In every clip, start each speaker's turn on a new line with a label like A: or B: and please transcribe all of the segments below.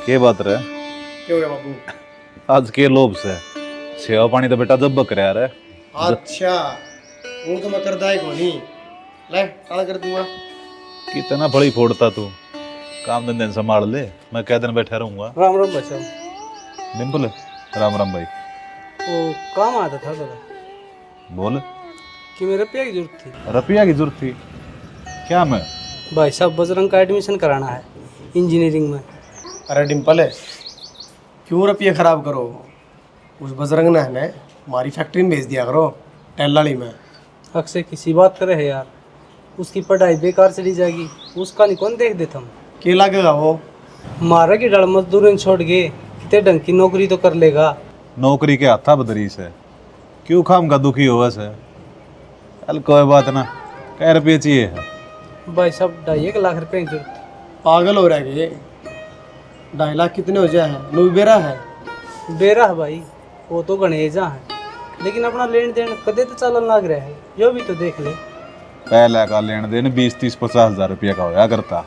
A: के बात रहे?
B: क्यों गया बाबू?
A: आज के लोभ से सेवा पानी तो बेटा जब बकरे आ रहा है।
B: अच्छा वो तो मैं करदा ही कोनी। ले काला कर दूंगा।
A: कितना बड़ी फोड़ता तू, काम धंधे संभाल ले, मैं क्या दिन बैठा रहूंगा।
B: राम राम भाई साहब।
A: डिम्पल, राम राम भाई।
B: वो काम आता था जरा
A: बोल।
B: कि मेरे रुपया की जरूरत थी।
A: रुपया की जरूरत थी? क्या मैं?
B: भाई साहब बजरंग का एडमिशन कराना है इंजीनियरिंग में। अरे डिम्पल है, क्यों रुपये खराब करो? उस बजरंग ने हमें हमारी फैक्ट्री में भेज दिया करो, टेलाली में। अक्सर किसी बात करे है यार, उसकी पढ़ाई बेकार चली जाएगी, उसका नहीं कौन देख देता हम। के लगेगा वो? मारा की डर मजदूर छोड़ के कितने ढंग की नौकरी तो कर लेगा।
A: नौकरी के हाथा बदरी से क्यों खाम का दुखी होगा से? चल कोई बात ना, कै रुपये चाहिए है?
B: भाई साहब 2.5 लाख रुपए की जरूरत। पागल हो रहा है ये? 2.5 लाख कितने हो जाए है? नू बेरा है। बेरा है भाई, वो तो गणेजा है, लेकिन अपना लेन देन कदे तो चलन लग रहा है, यो भी तो देख ले।
A: पहले का लेन देन 20-30-50 हजार रुपये का होया करता,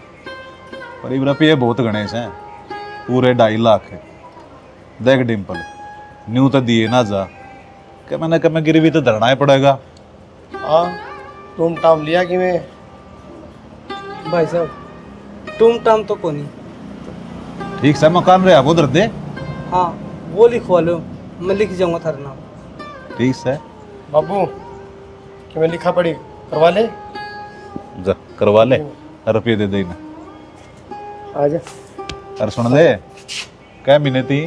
A: पर ये रुपये बहुत गणेश हैं, पूरे 2.5 लाख है। देख डिम्पल, न्यू तो दिए ना जा, क्या मैंने कभी गिरवी तो धरना ही पड़ेगा।
B: हाँ तुम टाम लिया कि मैं? भाई साहब तुम टाम तो कोनी।
A: ठीक से मकान रहे आप उधर दे।
B: हाँ वो लिखवा लो, मैं लिख जाऊंगा थारा नाम।
A: ठीक से
B: बाबू कि मैं लिखा पड़ी करवा ले।
A: जा करवा ले, रुपये दे देना।
B: आजा।
A: अरे सुन ले, क्या महीने थी?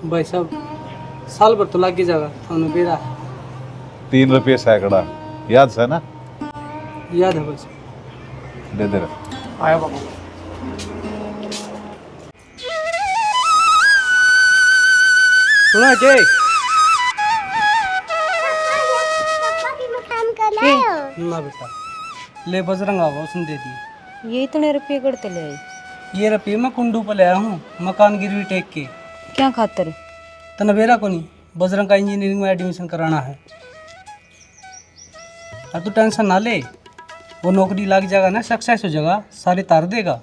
B: भाई साहब साल भर तो लग ही जाएगा, हमने बेरा है।
A: 3 रुपये सैकड़ा, याद से ना?
B: याद है भाई साहब।
A: दे दे रहे।
B: आया बाबू। सुना के ना बेटा, ले बजरंग आवा उसने दे दी।
C: ये इतने रुपये करते ले आए?
B: ये रुपये मैं कुंडू पर ले आया हूँ, मकान गिरवी टेक के।
C: क्या खातर?
B: तनवेरा को नहीं, बजरंग का इंजीनियरिंग में एडमिशन कराना है। अब तू टेंशन ना ले, वो नौकरी लग जाएगा ना, सक्सेस हो जाएगा, सारे तार देगा।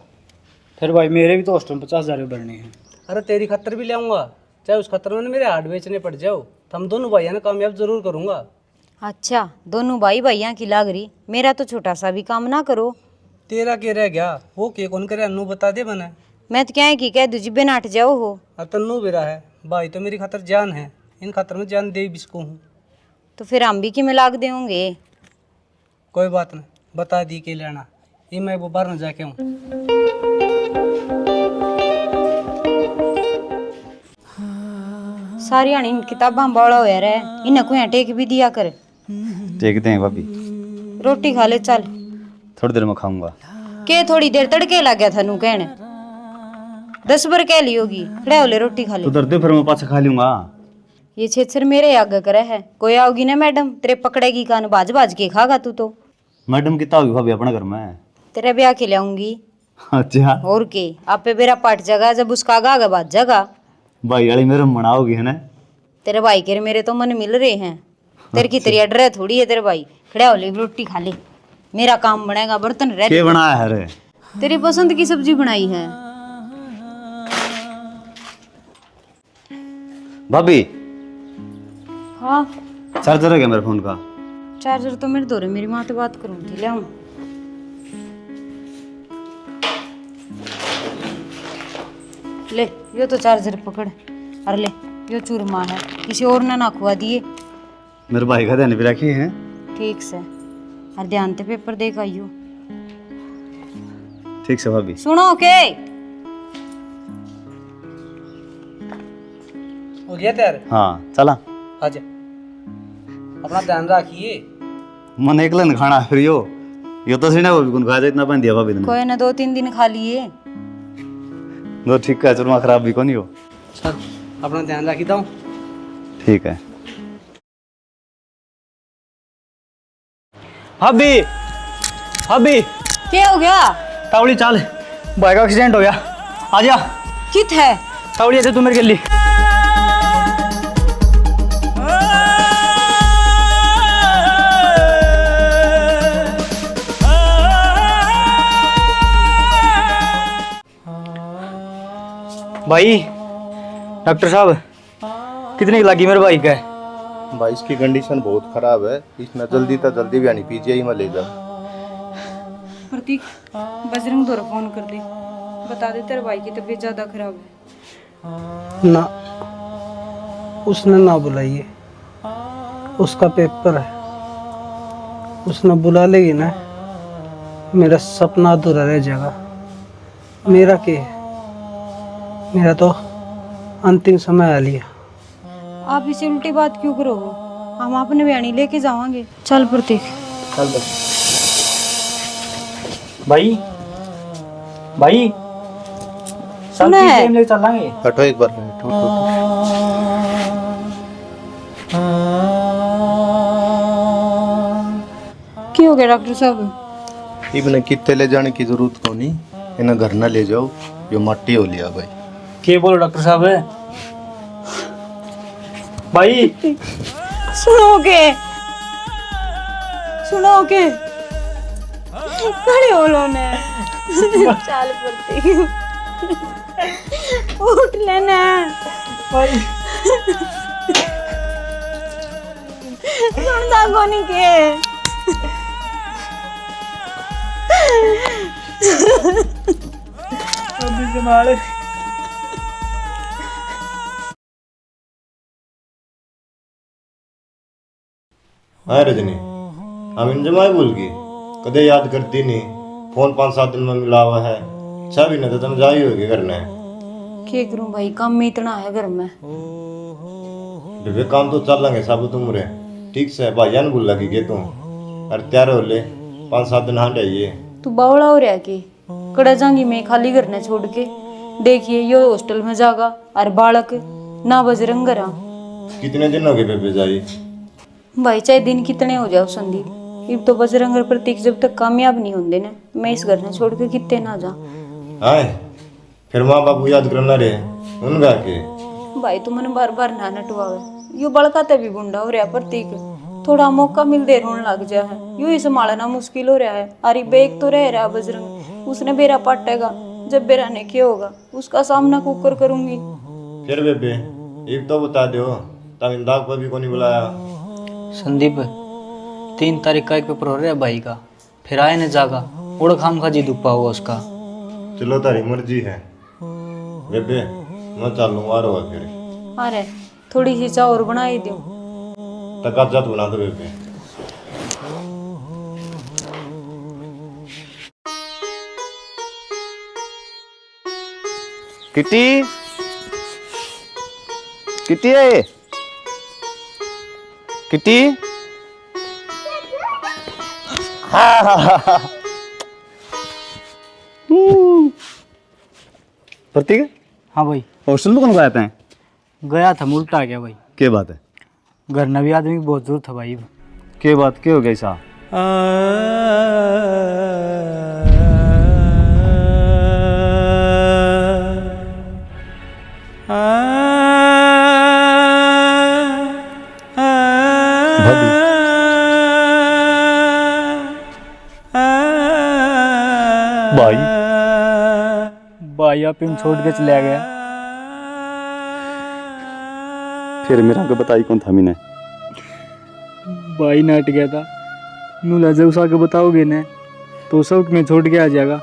D: फिर भाई मेरे भी तो हॉस्टल में 50,000 भरने हैं।
B: अरे तेरी खतर भी ले आऊँगा, चाहे उस खतर में ना मेरे हार्ड बेचने पड़ जाओ, तो हम दोनों भाइयों ने कामयाब जरूर करूँगा।
C: अच्छा दोनों भाई भैया की लाग रही, मेरा तो छोटा सा भी काम ना करो।
B: तेरा के रह गया, वो के कौन करे, अन्नू बता दे बना।
C: मैं तो क्या है कि कह दू जिब्बे नाट जाओ हो।
B: अब तन्नू बेरा है, भाई तो मेरी खातर जान है, इन खातर में जान दे बिस्को हूँ।
C: तो फिर हम भी कि में लाग देंगे।
B: कोई बात नहीं, बता दी के लेना, ये मैं वो बाहर न जाके हूँ।
C: सारी आनी किताबा बाड़ा होया रहे, इन्हें कोई टेक भी दिया कर।
D: देखते हैं भाभी,
C: रोटी खा ले चल।
D: थोड़ी देर में खाऊंगा।
C: के थोड़ी देर तड़के लग गया था नू कहने, 10 बार कह ली होगी, खड़े हो ले रोटी खा ले।
D: तो दर्द फिर मैं पाछा खा लूंगा।
C: ये छेछर मेरे आगे करे है, कोई आओगी ना मैडम तेरे पकड़ेगी कान, बाज बाज के खागा तू तो।
D: मैडम कितना होगी भाभी अपने घर में?
C: तेरे ब्याह के लाऊंगी।
D: अच्छा
C: और के आपे बेरा पट जगह, जब उसका आगा बाज जगह।
D: भाई वाली मेरे मनाओगी है ना?
C: तेरे भाई के मेरे तो मन मिल रहे हैं, तेरे की तेरी अडर थोड़ी है। तेरे भाई खड़े हो ले रोटी खा ले, मेरा काम बनेगा, बर्तन रह।
D: क्या बनाया है रे?
C: तेरी पसंद की सब्जी बनाई है।
D: भाभी
C: हाँ
D: चार्जर है क्या मेरे फोन का?
C: चार्जर तो मेरे दो, मेरी माँ से बात करूँ थी, ले आऊं। ले यो तो चार्जर पकड़, अरे ले यो चूरमा है, किसी और ना खुआ दिए।
D: मेरे भाई का ध्यान भी रखी है।
C: ठीक से, और ध्यान से पेपर देख आइयो।
D: ठीक से भाभी।
C: सुनो के
B: हो गया तैयार?
D: हाँ चला।
B: आजा, अपना ध्यान रखिए।
D: मन एकला न खाना फिर यो तो सीना वो भी कौन खा जाए, इतना बन दिया भाभी ने।
C: कोई ना 2-3 दिन खा लिए।
D: दो ठीक है, चूरमा खराब भी कौन हो।
B: चल अपना ध्यान रखी दो।
D: ठीक है
E: भाभी, भाभी
C: क्या हो गया?
E: तावड़ी चाल, भाई का एक्सीडेंट हो गया, आजा।
C: कित है?
E: तावड़ी ऐसे तू मेरे के लिए। भाई डॉक्टर साहब कितने की लगी मेरे भाई का?
F: भाई इसकी कंडीशन बहुत खराब है, इसमें जल्दी से जल्दी भी आनी पीजीआई में ले जाओ।
C: प्रतीक बजरंग दोरा फोन कर दे, बता दे तेरे भाई की तबीयत ज़्यादा खराब है।
B: ना, उसने ना बुलाइए, उसका पेपर है। उसने बुला लेगी ना, मेरा सपना अधूरा रह जाएगा। मेरा क्या है? मेरा तो अंतिम समय आ लिया।
C: आप इसे उल्टी बात क्यों करो? हम अपने बयानी लेके जावांगे। चल प्रतीक।
B: चल बस।
E: भाई भाई
C: सुना है?
E: ले चलेंगे।
F: हटो एक बार, हटो, हटो।
C: क्यों हो गया डॉक्टर साहब?
F: इबने कितने ले जाने की जरूरत को नहीं, इन्हें घर ना ले जाओ, जो मट्टी हो लिया भाई।
E: क्या बोलो डॉक्टर साहब? भाई
C: सुनो के खड़े हो लो ने। चल प्रतीक उठ लेना।
E: भाई
C: सुनता कोनी के।
E: अभी संभाल।
F: हाँ रजनी, हम इन जमाए भूल गई, कदे याद करती नहीं। फोन 5-7 दिन में मिला हुआ है, 6 महीने तो तुम जा ही होगे करना है।
C: क्या करूं भाई, काम में इतना है घर में।
F: बेबे काम तो चल लेंगे सब तुम रे, ठीक से भाईया ने बोला कि तुम अरे तैयार हो ले, 5-7 दिन हाँ जाइए।
C: तू बावड़ा हो रहा कि कड़ा जाऊंगी मैं खाली घर न छोड़ के। देखिए ये हॉस्टल में जागा और बालक ना बजरंग रहा।
F: कितने दिन हो गए बेबे जाई?
C: भाई चाहे दिन कितने हो जाओ संदीप, इब तो बजरंग और प्रतीक जब तक कामयाब नहीं होंगे ना, मैं इस घर न छोड़ के कितने ना जा।
F: हाँ फिर माँ बापू याद करना रे उनका के।
C: भाई तू मन बार बार ना नटवावे, यो बड़का ते भी गुंडा हो रहा प्रतीक। थोड़ा मौका मिल दे रोन लग जा है, यो ही संभालना मुश्किल हो रहा है। अरे बेग तो रह रहा बजरंग, उसने बेरा पाटेगा, जब बेरा ने क्या होगा उसका सामना कुकर करूंगी।
F: फिर बेबे एक तो बता दो, तब इंदाक पर भी को नहीं बुलाया।
E: संदीप 3 तारीख का एक पेपर हो रहा है भाई का, फिर आए न जागा उड़ खाम खा जी दुपा हुआ उसका।
F: चलो तारी मर्जी है बेबे, मैं चालू आ रहा फिर।
C: अरे थोड़ी सी चाय और बना ही दो।
F: तक जात बना दो बेबे।
D: किटी किटी है किटी। प्रतीक
E: हाँ भाई
D: हॉस्टल में कौन गया था?
E: गया था उल्टा आ गया भाई।
D: क्या बात है?
E: घर न भी आदमी की बहुत जरूरत था भाई।
D: क्या बात क्या हो गई सा? भाई
E: भाई आप इन छोड़ के चला गया।
D: फिर मेरा को बताई कौन था मैंने?
E: भाई नाट गया था, नूला जब उसा के बताओगे ना तो सब में छोड़ के आ जाएगा।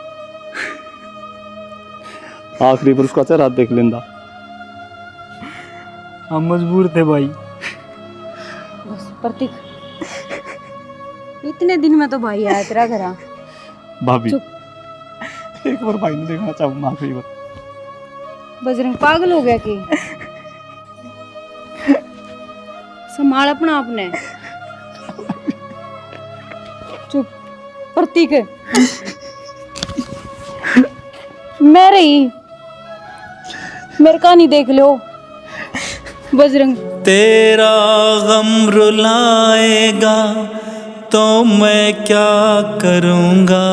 D: आखिरी पर उसका चेहरा देख लेंदा।
E: हम मजबूर थे भाई।
C: बस प्रतीक, इतने दिन में तो भाई आया तेरा घर।
D: भाभी
C: चुप।
D: एक बार भाई ने देखना चाहूँ आखिरी बार।
C: बजरंग पागल हो गया कि? संभाल अपना आपने। चुप प्रतीक। मैं रही, मेरे कहानी देख लो बजरंग।
G: तेरा गम रुलाएगा तो मैं क्या करूँगा,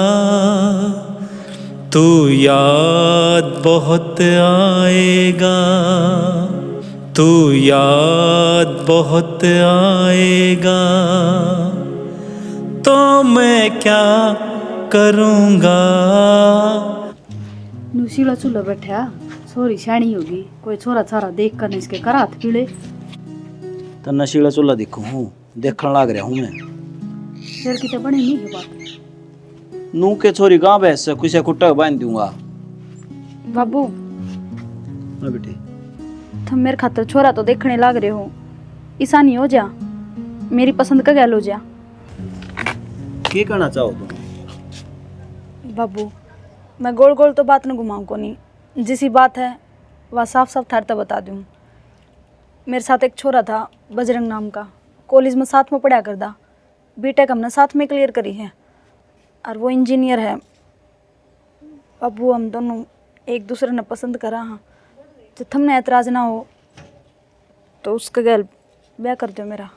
G: तू याद बहुत आएगा, तू याद बहुत आएगा, तो मैं क्या करूँगा।
C: नुशीला चूल्हा बैठा
H: सोरी शानी होगी, कोई छोरा छारा देख कर इसके कर हाथ पीले।
I: तो नशीला चूल्हा देखू हूँ, देखने लग रहा हूँ मैं।
H: फिर की तो बनी नहीं है बात।
I: नू के छोरी गाँव भैंस से किसी कुट्टा बांध दूंगा।
H: बाबू
I: हाँ बेटी,
H: तुम मेरे खातर छोरा तो देखने लग रहे हो, ऐसा नहीं हो जा, मेरी पसंद का गैल हो जा।
I: क्या कहना चाहो तुम?
H: बाबू मैं गोल गोल तो बात न घुमाऊँ को नहीं, जिसी बात है वह साफ साफ थारता बता दूँ। मेरे साथ एक छोरा था बजरंग नाम का, कॉलेज में साथ में पढ़ा करदा, बीटेक हमने साथ में क्लियर करी है और वो इंजीनियर है। बाबू हम दोनों एक दूसरे ने पसंद करा हाँ, जब तुमने एतराज़ ना हो तो उसके गैल ब्याह कर दो मेरा।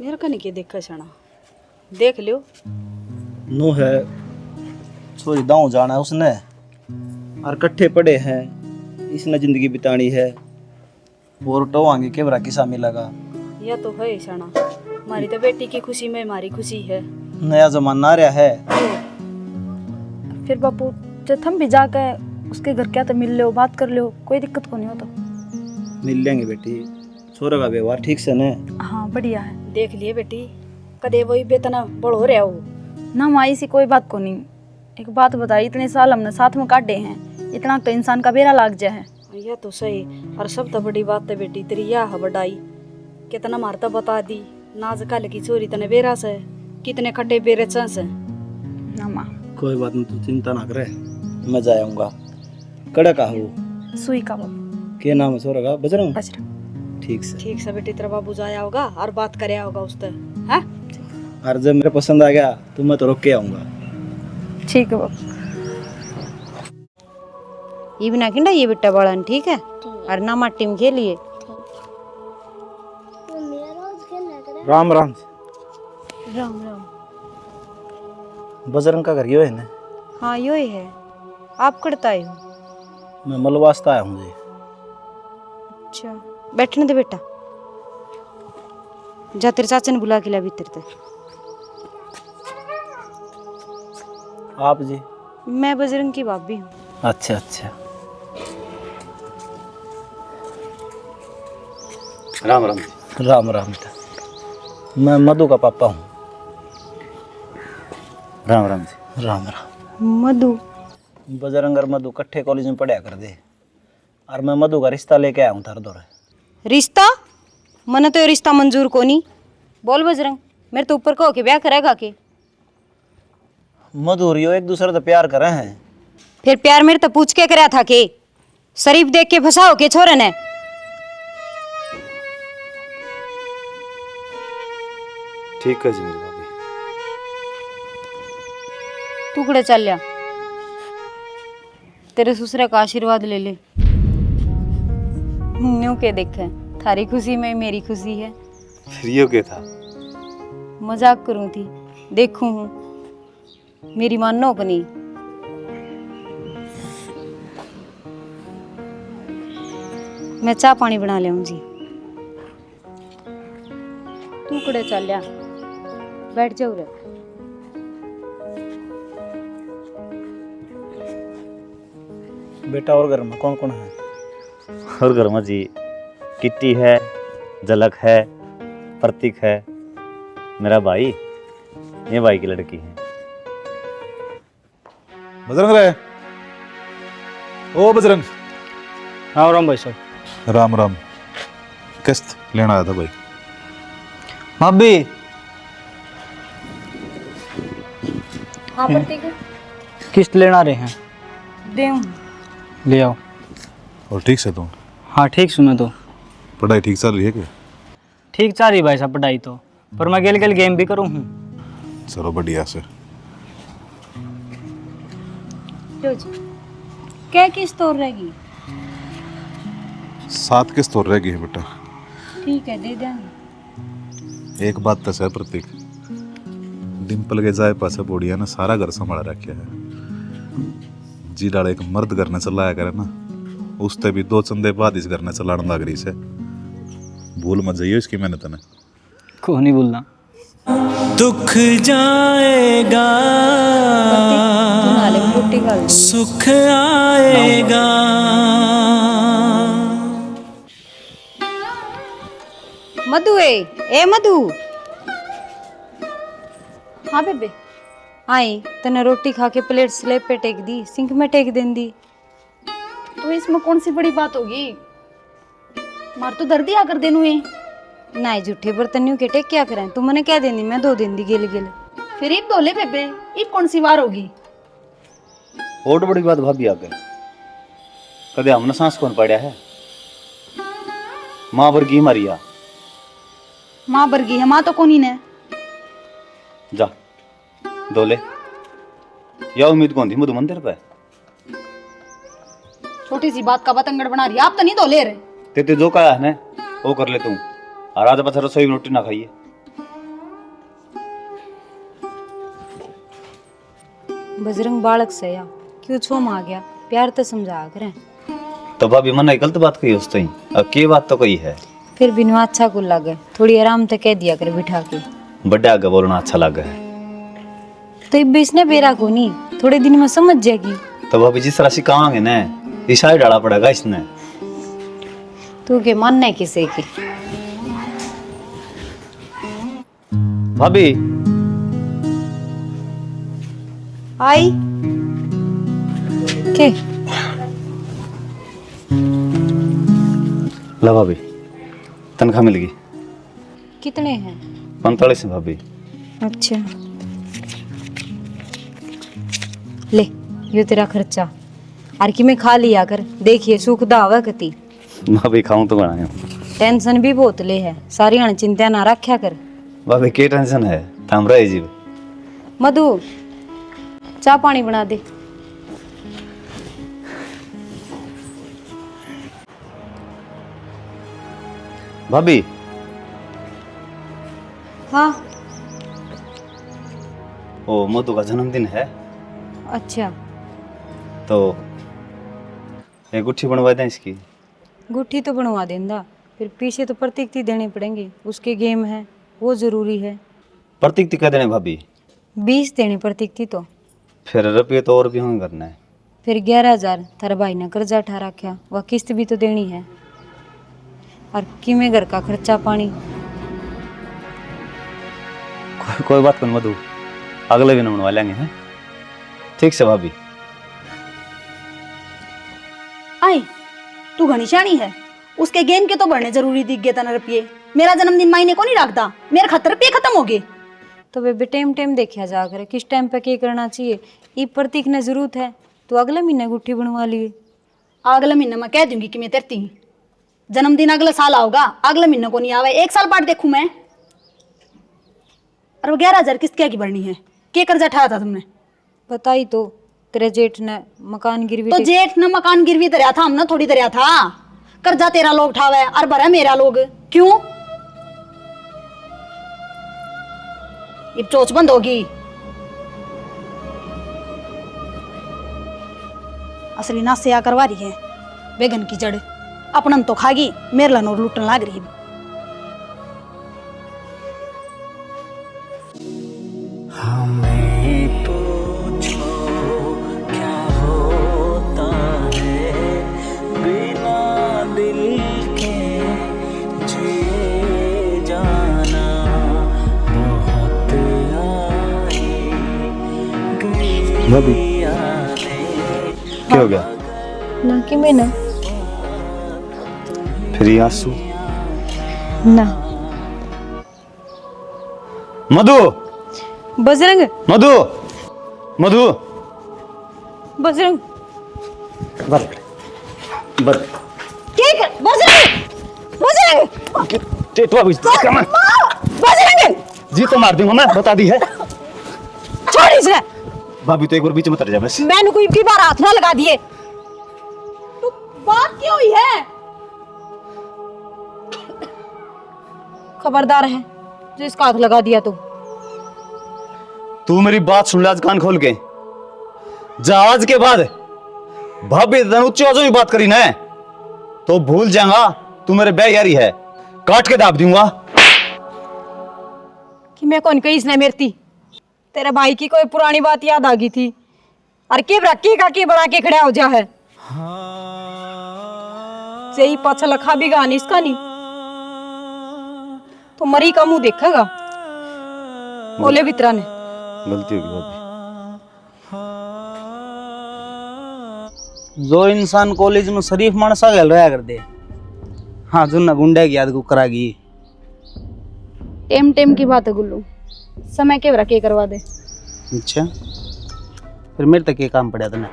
J: मेरा का नहीं के देखा छना देख लियो।
I: नू है छोरी दाऊ जाना है उसने, और कट्ठे पड़े हैं, इसने जिंदगी बितानी है, और टोवांगे केवरा किसा मिलेगा।
J: यह तो है छना, हमारी तो बेटी की खुशी में हमारी खुशी है।
I: नया जमाना आ रहा है।
H: फिर बापू जब तुम भी जाकर उसके घर क्या तो मिल लो, बात कर लो, कोई दिक्कत को नहीं हो तो।
I: मिल लेंगे बेटी, छोरे का व्यवहार ठीक से ने।
H: हाँ बढ़िया है।
J: देख लिए बेटी, कदे वही बेतना बड़ हो रहा हो
H: ना माई सी कोई बात को नहीं। एक बात बताई, इतने साल हमने साथ में काटे हैं, इतना तो इंसान का बेरा लाग जाए है।
J: यह तो सही, और सब तो बड़ी बात है बेटी तेरी यह बढ़ाई, कितना मारता बता दी, नाज कल की चोरी तने बेरा से कितने खट्टे बेरे चंस है।
H: ना माँ
I: कोई बात नहीं, तू चिंता ना करे, मैं जाऊंगा। कड़ा का हो?
H: सुई का बाबू।
I: क्या नाम है छोरा का? बजरंग।
H: बजरंग।
I: ठीक से
J: बेटी, तेरा बाबू जाया होगा और बात करया होगा उससे, हैं?
I: और जब मेरे पसंद आ गया तो मैं तो रोक के आऊंगा।
H: ठीक है बाबू।
K: ये भी ना किंडा ये बेटा बड़ा ठीक है, और ना माटी में खेलिए।
I: राम राम।
C: राम राम।
I: बजरंग का घर यो है ना?
K: हाँ यो ही है। आप करता हो?
I: मैं मलवास्ता आया हूँ जी।
K: अच्छा बैठने दे बेटा, जा तेरे चाचा ने बुला के ला भीतर तक।
I: आप जी?
K: मैं बजरंग की भाभी हूँ।
I: अच्छा अच्छा।
D: राम राम।
I: राम राम बेटा, मैं मधु का पापा हूँ।
D: राम राम जी।
I: राम राम।
K: मधु?
I: बजरंग और मधु कट्ठे कॉलेज में पढ़ा कर दे, और मैं मधु का रिश्ता लेके आया हूँ थार दौरे।
K: रिश्ता? मने तो ये रिश्ता मंजूर को नहीं। बोल बजरंग, मेरे तो ऊपर कहो के ब्याह करेगा के?
I: मधु और यो एक दूसरे से प्यार करे हैं।
K: फिर प्यार मेरे तो पूछ के कराया था के? शरीफ देख के फंसाओ के छोरे ने?
D: ठीक है जी मेरी भाभी।
K: तू कड़े चल लिया, तेरे ससुरे का आशीर्वाद ले ले। न्यू के देखे, थारी खुशी में मेरी खुशी है।
D: फिर यो क्या था?
K: मजाक करूं थी, देखूं हूँ मेरी मानो को नहीं। मैं चाय पानी बना ले जी। तू कड़े चल लिया, बैठ जाओ रे।
I: बेटा और घर में कौन कौन है?
D: और घर में जी किट्टी है, झलक है, प्रतीक है, मेरा भाई, ये भाई की लड़की है।
A: बजरंग रे, ओ बजरंग।
E: राम राम भाई साहब।
A: राम राम। किस्त लेना आया था भाई।
E: भाभी।
C: हाँ प्रतीक,
E: किस्त लेना रहे हैं?
C: देऊं।
E: ले आओ।
A: और ठीक से तुम?
E: हाँ ठीक सुना तो।
A: पढ़ाई ठीक चल रही है क्या?
E: ठीक चल रही भाई साहब पढ़ाई तो, पर मैं गेल गेल गेम भी करूँ हूँ।
A: चलो बढ़िया से।
C: क्या किस्त और रहेगी?
A: 7 किस्त और रह गई है बेटा।
C: ठीक है दे देंगे।
A: एक बात तो है प्रतीक, डिम्पल के जाए पासे बोड़िया ने सारा घर संभाल रखा है। जी डाले एक मर्द घर ने चलाया करे ना, उससे भी 2 चंदे बाद इस घर ने चलाने लग रही से। भूल मत जाइए इसकी मेहनत ने।
E: को नहीं भूलना।
G: दुख जाएगा
C: तू नाले में रोटी खा ले।
G: सुख आएगा।
K: मधु ए मधु।
H: हाँ बेबे।
K: आई तने रोटी खा के प्लेट स्लेब पे टेक दी, सिंक में टेक देंदी।
H: तो इसमें कौन सी बड़ी बात होगी, मार तो दर्द ही आकर देनू है।
K: ना झूठे बर्तनियों के टेक क्या करें, तू मने क्या देंदी, मैं 2 दिन दी गिल गिल।
H: फिर ईब धोले बेबे, ईब कौन सी वार होगी।
D: और बड़ी बात भाभी आगे कदे हमने सांस कौन पड़ा है। माँ वर्गी मारिया।
H: माँ बरगी है, माँ तो कोनी ने।
D: जा दोले या उम्मीद कौन थी मधु मंदिर पे।
H: छोटी सी बात का बतंगड़ बना रही, आप तो नहीं धोले रहे।
D: ते जो कहा है ना वो कर ले तू। और आज बस रसोई में रोटी ना खाइए।
K: बजरंग बालक से या क्यों छोम आ गया, प्यार तो समझा करें।
D: तो भाभी मन गलत बात कही उस तई, अब के बात तो कही है।
K: फिर बिनु अच्छा को लगे, थोड़ी आराम तक कह दिया कर बिठा के।
D: बड़े आगे बोलना अच्छा लगा है।
K: तो इब इसने बेरा को नहीं, थोड़े दिन में समझ जाएगी।
D: तो भाभी जिस तरह सिखावांगे ना इशारा डाला पड़ेगा इसने।
K: तू के मानना है किसे की।
D: भाभी
K: आई के
D: ला भाभी तनख्वाह मिल गई।
K: कितने हैं?
D: 45 है भाभी।
K: अच्छा ले यो तेरा खर्चा। और कि मैं खा लिया कर, देखिए सुखदा हवा कती।
D: भाभी खाऊं तो बनाया।
K: टेंशन भी बहुत ले है, सारी हण चिंता ना रखा कर।
D: भाभी के टेंशन है, थम रहे जी।
K: मधु चाय पानी बना दे।
D: भाभी
K: हाँ
D: ओ मधु का जन्मदिन है
K: अच्छा,
D: तो एक गुट्ठी बनवा दें इसकी।
K: गुट्ठी तो बनवा देंदा, फिर पीछे तो प्रतीक देने पड़ेंगे, उसके गेम है वो जरूरी है।
D: प्रतीक ती कह देने भाभी।
K: 20 देने प्रतीक तो।
D: फिर रुपये तो और भी होंगे करना है।
K: फिर 11,000 थारा भाई ने कर्जा उठा रखा, वह किस्त भी तो देनी है। और किमें घर का खर्चा पानी।
D: कोई बात नहीं मधु, अगले दिन बनवा लेंगे हैं। ठीक से भाभी।
H: आई तू घनी शानी है, उसके गेम के तो बढ़ने जरूरी दिख गए तना रुपये। मेरा जन्मदिन मायने को नहीं रखता, मेरे खातर रुपये खत्म हो गए।
K: तो बेबे टाइम टाइम देखा जा कर, किस टाइम पे क्या करना चाहिए। ये प्रतीक ने जरूरत है तो अगले महीने गुट्ठी बनवा लिए।
H: अगले महीने मैं कह दूंगी कि मैं तेरती जन्मदिन अगले साल आओगा, अगले महीने को नहीं आवे, 1 साल बाद देखूं मैं। और वो 11,000 किस्त क्या की भरनी है, क्या कर्जा उठाया था तुमने?
K: बताई तो, तेरे जेठ ने मकान गिरवी।
H: तो जेठ ने मकान गिरवी दरिया था, हमने थोड़ी दरिया था। कर्जा तेरा लोग उठावे और भरा मेरा लोग, क्यों? ये चोच बंद होगी। असली ना सेया करवा रही है बेगन की जड़, अपनन तो खागी, मेरे ला नोर लूटन लाग रही।
G: हमें पूछो क्या होता है बिना दिल के जिए जाना। बहुत आई गई
D: क्या हो गया?
K: ना कि मैं ना
D: फिर ये आंसू।
K: ना
D: मधु
K: बजरंग
D: मधु मधु
K: बजरंग
D: बर
H: ठीक है बजरंग बजरंग
D: टेटवा भी
H: बजरंग
D: जी तो मार दूंगा मैं, बता दी है।
H: छोड़ इसे।
D: भाभी तो एक बार बीच में उतर जा बस।
H: मैंने कोई की बार हाथ ना लगा दिए। तो बात क्या हुई है?
K: खबरदार है जो इसका हाथ लगा दिया
D: तू मेरी बात सुन ले आज कान खोल के। जहाज के बाद भाभी ऊंची आवाजों में बात करी ना तो भूल जाऊंगा तू मेरे बे यारी है, काट के दाब दूंगा।
J: कि मैं कौन कही इसने मेरती तेरे भाई की कोई पुरानी बात याद आ गई थी और के रखी का के बड़ा के खड़ा हो जा है सही पाछा लखा भी गानी इसका नहीं तो मरी का मुंह देखेगा बोले बितरा ने
D: गलती होगी भाभी।
I: जो इंसान कॉलेज में शरीफ मानसा गल रहा कर दे, हाँ जो ना गुंडे की याद को करागी।
H: टेम टेम की बात है गुल्लू, समय के रखे करवा दे।
I: अच्छा फिर मेरे तक ये काम पड़ा था ना।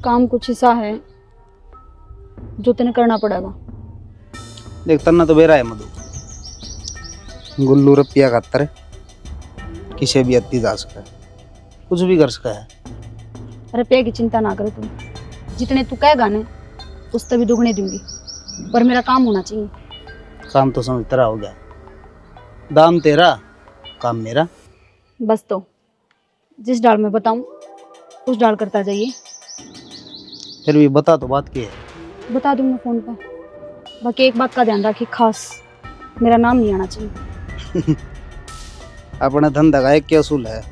H: काम कुछ ऐसा है जो तेने करना पड़ेगा।
I: देख तना तो बेरा है मधु, गुल्लू रुपया खातर किसी भी अति जा सका है, कुछ भी कर सका है।
H: रुपये की चिंता ना करो तुम, जितने तू कहेगा ना उससे भी दुगने दूंगी, पर मेरा काम होना चाहिए।
I: काम तो समझ तेरा हो गया, दाम तेरा काम मेरा।
H: बस तो जिस डाल में बताऊं उस डाल करता जाइए।
I: फिर भी बता तो बात की है।
H: बता दूंगा फोन पर, बाकी एक बात का ध्यान रखिए खास, मेरा नाम नहीं आना चाहिए।
I: अपना धंधा का एक क्या असूल है,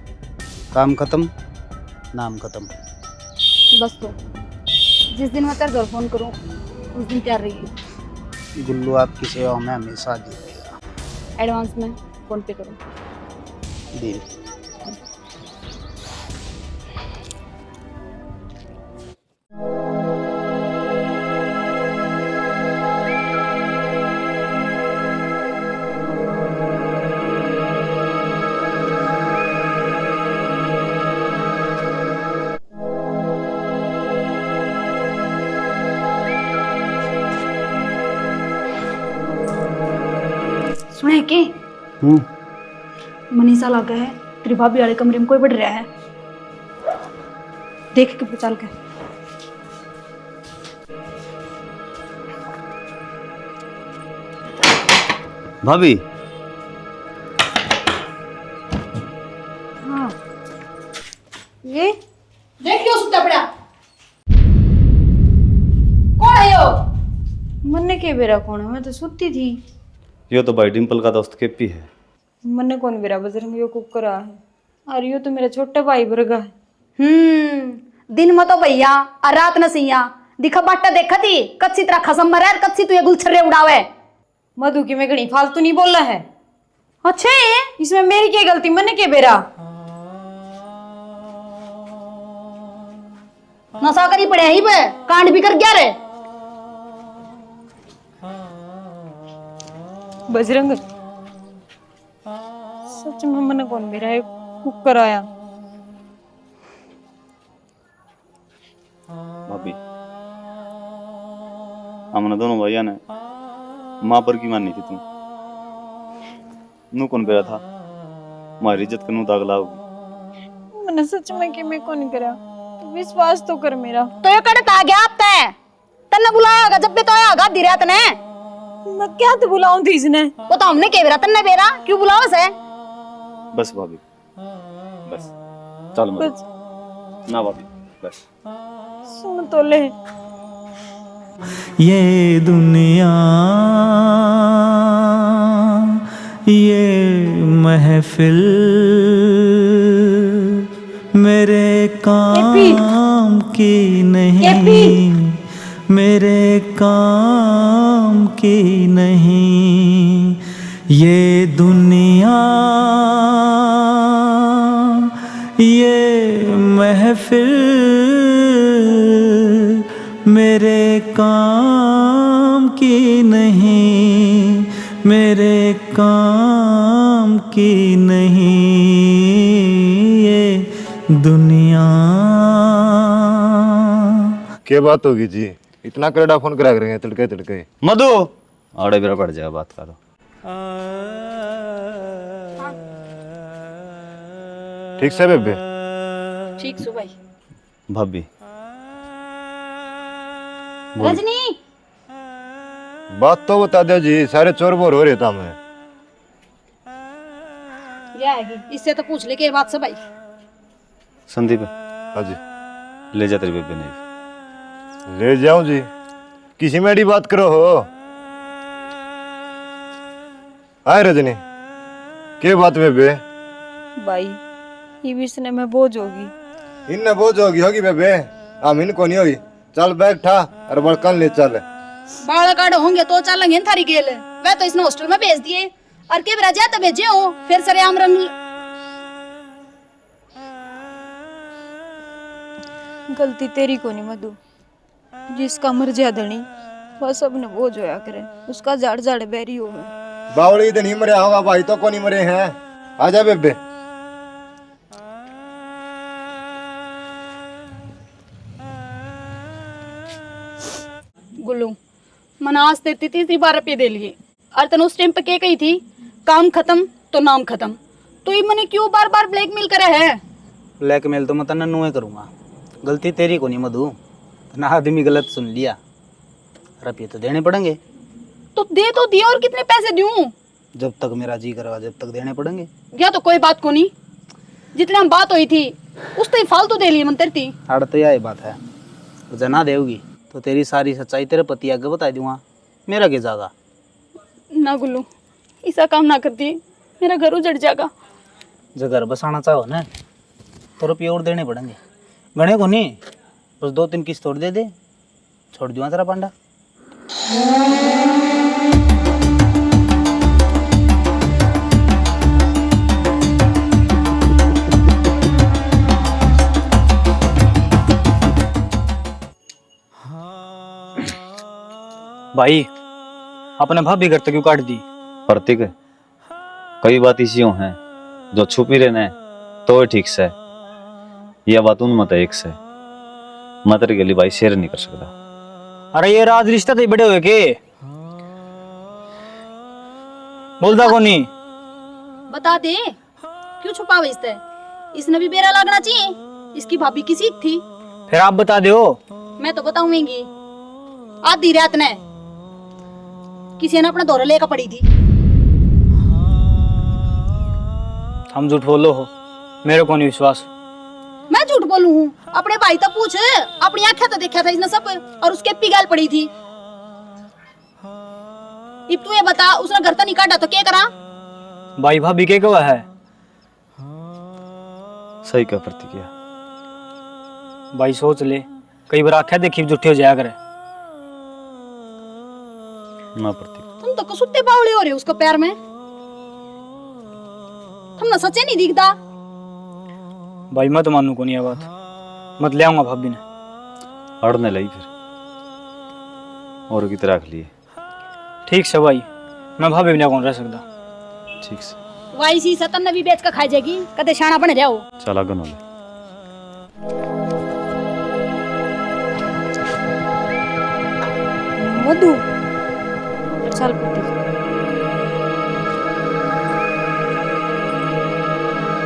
I: काम खत्म नाम खत्म।
H: बस तो जिस दिन मैं तेरे घर फोन करूं उस दिन तैयार रहिए।
I: गुल्लू आपकी सेवा में हमेशा हाजिर रहेगा।
H: एडवांस में फोन पे करूं।
I: डील।
H: सुने के मनीषा लागा है तेरी भाभी वाले कमरे में कोई बढ़ रहा है, देख के चल के।
D: भाभी
H: हाँ ये
J: देखियो सुता पड़ा कौन है यो?
C: मन्ने के बेरा कौन है, मैं तो सुती थी।
D: यो तो भाई डिम्पल का दोस्त केपी है।
C: मन्ने कौन बेरा बजरंग यो कुकरा है, और यो तो मेरा छोटा भाई वर्गा है।
J: दिन में तो भैया और रात न सिया दिखा बाटा देखा थी कच्ची तरह खसम मरे और कच्ची तू ये गुलछर्रे उड़ावे।
C: मधु की मैं घड़ी फालतू नहीं बोल रहा है।
J: अच्छे
C: इसमें मेरी क्या गलती, मन्ने के बेरा
J: नशा करी पड़े ही पे कांड भी कर गया रे।
C: बजरंग सच में मन्ने कौन बेरा है कुकर आया।
D: भाभी हमने दोनों भैया ने माँ पर की माननी थी तुम, नू कौन बेरा था हमारी इज्जत का नू दाग लाओगी।
C: मैंने सच में कि मैं कौन करा, तू विश्वास तो कर मेरा।
J: तो ये कड़े आ गया आप तय तन्ने बुलाया होगा जब भी तो आया दिरिया तने।
C: मैं क्या तो बुलाऊं थी इसने,
J: वो तो हमने के बेरा तन्ने बेरा क्यों बुलाओ से।
D: बस भाभी बस चल
C: बस
D: ना भाभी बस
C: सुन तो ले।
G: ये दुनिया ये महफिल मेरे काम की नहीं, मेरे काम की नहीं। ये दुनिया ये महफिल मेरे काम की नहीं, मेरे काम की नहीं। ये दुनिया
F: क्या बात होगी जी, इतना करेडा फोन करा करेंगे तड़के तड़के।
D: मधु आड़े बेरा पड़ जाए बात करो।
F: ठीक से बेबे?
J: ठीक सु भाई।
D: भाभी
J: रजनी
F: बात तो बता दो जी, सारे चोर बोर हो रहे था मैं।
J: ये आएगी इससे तो पूछ ले के बात से भाई।
D: संदीप
F: हाँ जी
D: ले जा तेरी बेबे ने।
F: ले जाऊं जी, किसी मेरी बात करो हो। हाय रजनी, के बात बेबे?
C: भाई ये भी इसने में बोझ होगी।
F: इनने बोझ होगी बेबे, हम इनको नहीं होगी। चल बैग ठा और बड़कन ले चल।
J: बाल काट होंगे तो चलेंगे न थारी गेल। वह तो इसने हॉस्टल में भेज दिए और के बरा तो भेजे हो फिर सरेआम रंग।
C: गलती तेरी को नहीं मधु, जिसका मर जा धनी वह सब ने बोझ होया करे, उसका जाड़ जाड़ बैरी हो गए।
F: बावड़ी तो नहीं मरे होगा भाई, तो को नहीं मरे हैं। आजा बेबे।
J: गुल्लू मैंने आज तेरी तीसरी बार रुपये दे लिए और तने उस टाइम पे क्या कही थी, काम खत्म तो नाम खत्म। तो ये मैंने क्यों बार बार ब्लैकमेल करा है?
E: ब्लैकमेल तो मैं तन्ना नुए करूँगा, गलती तेरी को नहीं मधु। ना आदमी गलत सुन लिया, रुपये तो देने पड़ेंगे।
J: तो दे तो दिया, और कितने पैसे दूं?
E: जब तक मेरा जी करवा जब तक देने पड़ेंगे।
J: या तो कोई बात को नहीं, जितने हम बात हुई थी उस तो फालतू दे लिए मंतर थी।
E: अड़ तो यही बात है, तो जना देगी तो तेरी सारी सच्चाई तेरे पति आगे बता दूंगा, मेरा क्या जागा।
J: ना गुल्लू ऐसा काम ना करती, मेरा घर उजड़ जाएगा।
E: जो घर बसाना चाहो ना तो रुपये और देने पड़ेंगे, गणे को नहीं, बस 2-3 किस्त और दे दे, छोड़ दूंगा तेरा पांडा। भाई अपने भाभी घर तक क्यों काट दी?
D: प्रतीक, कई बात इसी हैं जो छुपी रहने तो ठीक से, यह बात उन मत एक से मैं तेरे के लिए भाई शेयर नहीं कर सकता।
E: अरे ये राज रिश्ता तो बड़े हुए के बोलता को नहीं
J: बता दे क्यों छुपावे इससे? इसने भी बेरा लगना चाहिए, इसकी भाभी किसी थी।
E: फिर आप बता दो।
J: मैं तो बताऊंगी, आधी रात ने किसी ने अपना दौरा लेकर पड़ी थी।
E: हम झूठ बोलो हो, मेरे को नहीं विश्वास।
J: मैं झूठ बोलूं हूँ? अपने भाई तो पूछ, अपनी आंखें तो देखा था इसने सब, और उसके पिघल पड़ी थी। अब तू ये बता, उसने घर तो नहीं काटा तो क्या करा?
E: भाई भाभी के कवा है?
D: सही कहा प्रतिक्रिया।
E: भाई सोच ले, कई बार आंखें देखी झूठी हो जाया करे
D: ना प्रतीक।
J: तुम तो कसुत्ते बावले हो रहे हो उसको पैर में, तुमने सच्चे नहीं दिखता।
E: भाई मैं तो मानू को नहीं है बात, मत ले आऊंगा भाभी ने।
D: अड़ने लगी फिर और की तरह रख लिए।
E: ठीक से भाई, मैं भाभी बिना कौन रह सकता।
D: ठीक से
J: वाई सी सतन ने भी बेच कर खाई जाएगी, कदे शाना बने जाओ।
D: चल आगे ले।
C: मधु चल प्रतीक।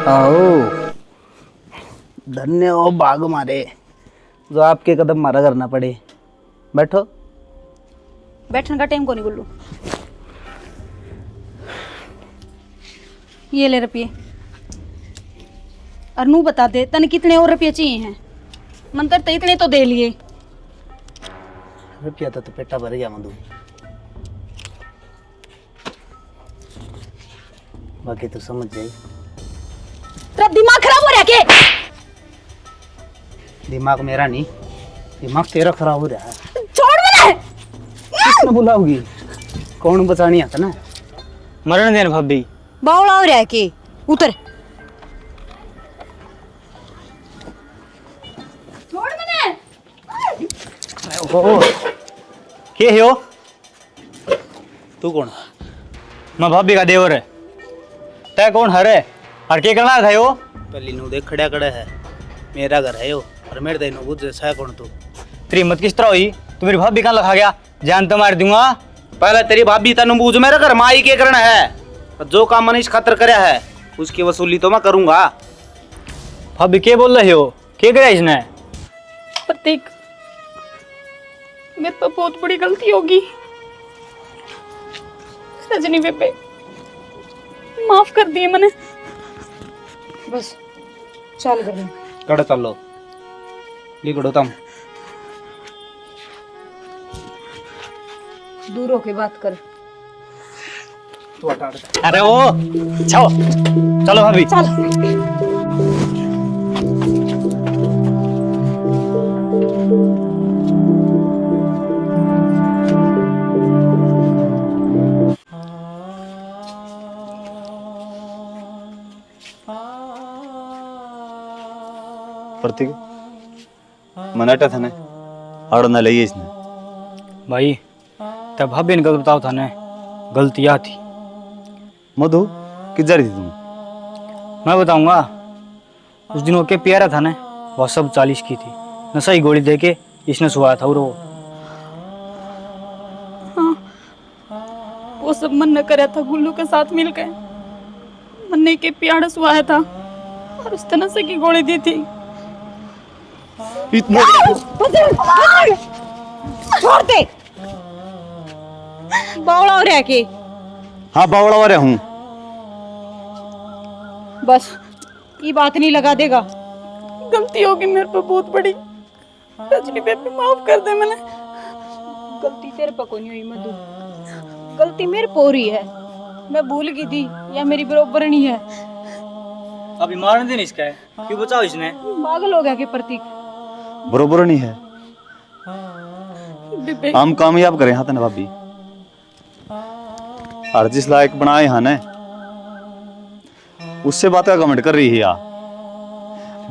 E: आओ धन्य हो बाग मारे, जो आपके कदम मारा करना पड़े। बैठो।
J: बैठने का टाइम को नहीं गुल्लू।
C: ये ले रुपये।
J: और नू बता दे तने कितने और रुपये चाहिए हैं? मंतर तो इतने तो दे लिए।
E: रुपया तो पेटा भर गया मधु, बाकी तो समझ जाए।
J: तेरा दिमाग खराब हो रहा है के?
E: दिमाग मेरा नहीं, दिमाग तेरा खराब हो रहा है।
J: छोड़ मैंने।
E: किसने बुलाओगी? कौन बचानी आता ना? मरण देन भाभी।
C: बावला हो रहा है कि उतर।
J: छोड़ मैंने।
E: ओहो के हो तू? कौन? मैं भाभी का देवर है। तय कौन हरे और के करना था यो? पहली नु देख खड़ा खड़ा है, मेरा घर है यो, और मेरे देनो बुझ जैसा कौन तू? तेरी हिम्मत किस तरह हुई? तू मेरी भाभी कहाँ लगा गया? जान तो मार दूंगा। पहले तेरी भाभी तनु बूझ, मेरे घर में आई के करना है, जो काम मैंने इस खातर कराया है उसकी वसूली तो मैं करूंगा। भाभी के बोल रहे हो? के कराया इसने?
J: प्रतीक मेरे तो बहुत बड़ी गलती होगी। रजनी बेबे माफ कर दिए मैंने।
C: बस चल कर।
E: कड़ चलो लिखड़ो तुम।
C: दूर होके बात कर।
B: तू हटा दे।
E: अरे वो छो चलो भाभी
D: प्रतीक मनाटा था ने आड़ न लई इसने
E: भाई तब भाभी ने गलत बताओ था ने गलती या थी
D: मधु किधर थी तुम?
E: मैं बताऊंगा। उस दिन वो के प्यारा था ने वह सब 40 की थी, नशा ही गोली दे के इसने सुहाया था। और
H: वो सब मन न कराया था गुल्लू के साथ मिलकर। मन ने के प्यार सुहाया था और उस तरह से की गोली दी थी।
D: इतना
K: छोड़ दे बावड़ा हो रहा के।
D: हाँ बावड़ा वाले हूँ।
K: बस ये बात नहीं लगा देगा।
H: गलती होगी मेरे पे बहुत बड़ी। रजनी बेबी माफ कर दे। मैंने
K: गलती तेरे पे को नहीं हुई मधु, गलती मेरे पे हो रही है। मैं भूल गई थी या मेरी बरोबर नहीं है।
E: अभी मारने देने इसका है, क्यों बचाओ इसने?
K: पागल हो गया के प्रतीक।
D: बरोबर नहीं है।
H: बेबे
D: हम कामयाब करें हाथ ने भाभी और जिस लायक बनाए हैं ने उससे बात का कमेंट कर रही है यार।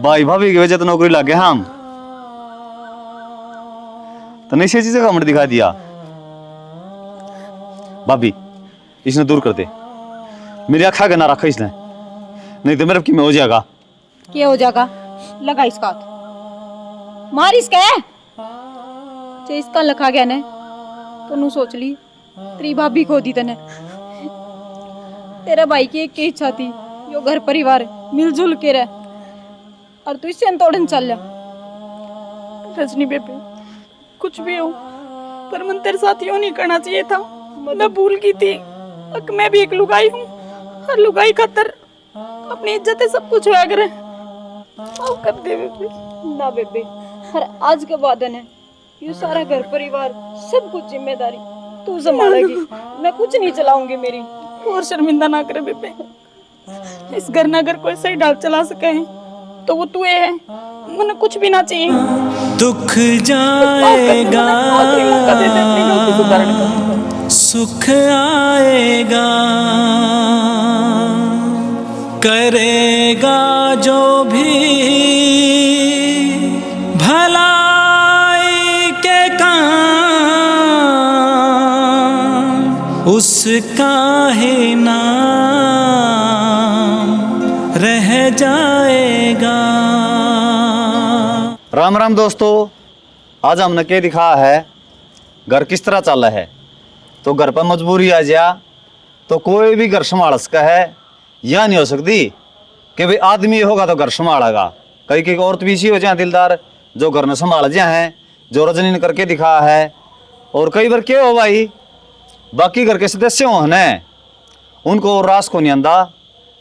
D: भाई भाभी की वजह तो नौकरी लग गए हम तो नहीं से चीजें कमेंट दिखा दिया। भाभी इसने दूर कर दे, मेरी आँखा के ना रखा इसने, नहीं तो मेरे की में हो जाएगा।
K: क्या हो जाएगा? लगा इसका हाथ, मार इसका है। जे इसका लखा गया ने तो नू सोच ली तेरी भाभी खो दी तने। तेरा भाई की एक की इच्छा थी यो घर परिवार मिलजुल के रह, और तू इससे तोड़न चल जा।
H: रजनी बेबी कुछ भी हो पर मन तेरे साथ यूं नहीं करना चाहिए था। मैं भूल गई थी कि मैं भी एक लुगाई हूँ और लुगाई खातर अपनी इज्जत है सब कुछ होया करे। माफ कर दे बेबी।
K: ना बेबे, हर आज के बाद है ये सारा घर परिवार सब कुछ जिम्मेदारी तू संभालेगी, मैं कुछ नहीं चलाऊंगी मेरी।
H: और शर्मिंदा ना करे बेबे। इस घर में अगर कोई सही डाल चला सके तो वो तू है। मुझे कुछ भी ना चाहिए।
G: दुख जाएगा सुख आएगा, करेगा जो भी भलाई के काम उसका ही नाम रह जाएगा।
D: राम राम दोस्तों, आज हमने क्या दिखा है घर किस तरह चल रहा है। तो घर पर मजबूरी आ जा तो कोई भी घर संभाल सका है, या नहीं हो सकती कि भाई आदमी होगा तो घर संभालेगा। कई कई औरत भी इसी हो जाए दिलदार जो घर ने संभाल जाए हैं, जो रजनी ने करके दिखा है। और कई बार क्या हो भाई बाकी घर के सदस्य हो ने उनको और रास को नहीं आंदा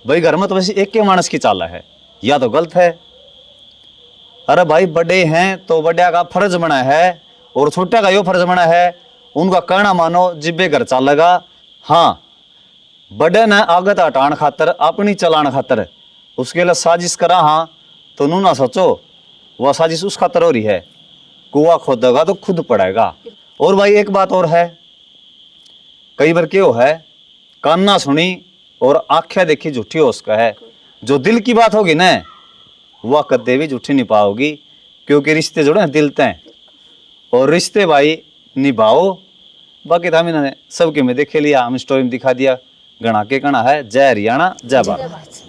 D: भाई घर में तो वैसे एक के मानस की चाल है, या तो गलत है। अरे भाई बड़े हैं तो बड़े का फर्ज बना है और छोटा का यो फर्ज बना है उनका कहना मानो जिब्बे घर चलेगा। हाँ बड़े ने आगत हटान खातर अपनी चलान खातर उसके लिए साजिश करा, हाँ तो नू ना सोचो वह साजिश उस खातर हो रही है। कुआ खोदेगा तो खुद पड़ेगा। और भाई एक बात और है, कई बार क्यों है कान ना सुनी और आंखें देखी झूठी हो उसका है। जो दिल की बात होगी ना वह कदे भी झूठी नहीं पाओगी, क्योंकि रिश्ते जुड़े हैं दिल तय। और रिश्ते भाई निभाओ। बाकी था मैंने सबके में देखे लिया, हम स्टोरी में दिखा दिया। गणा के गणा है। जय हरियाणा जय भारत।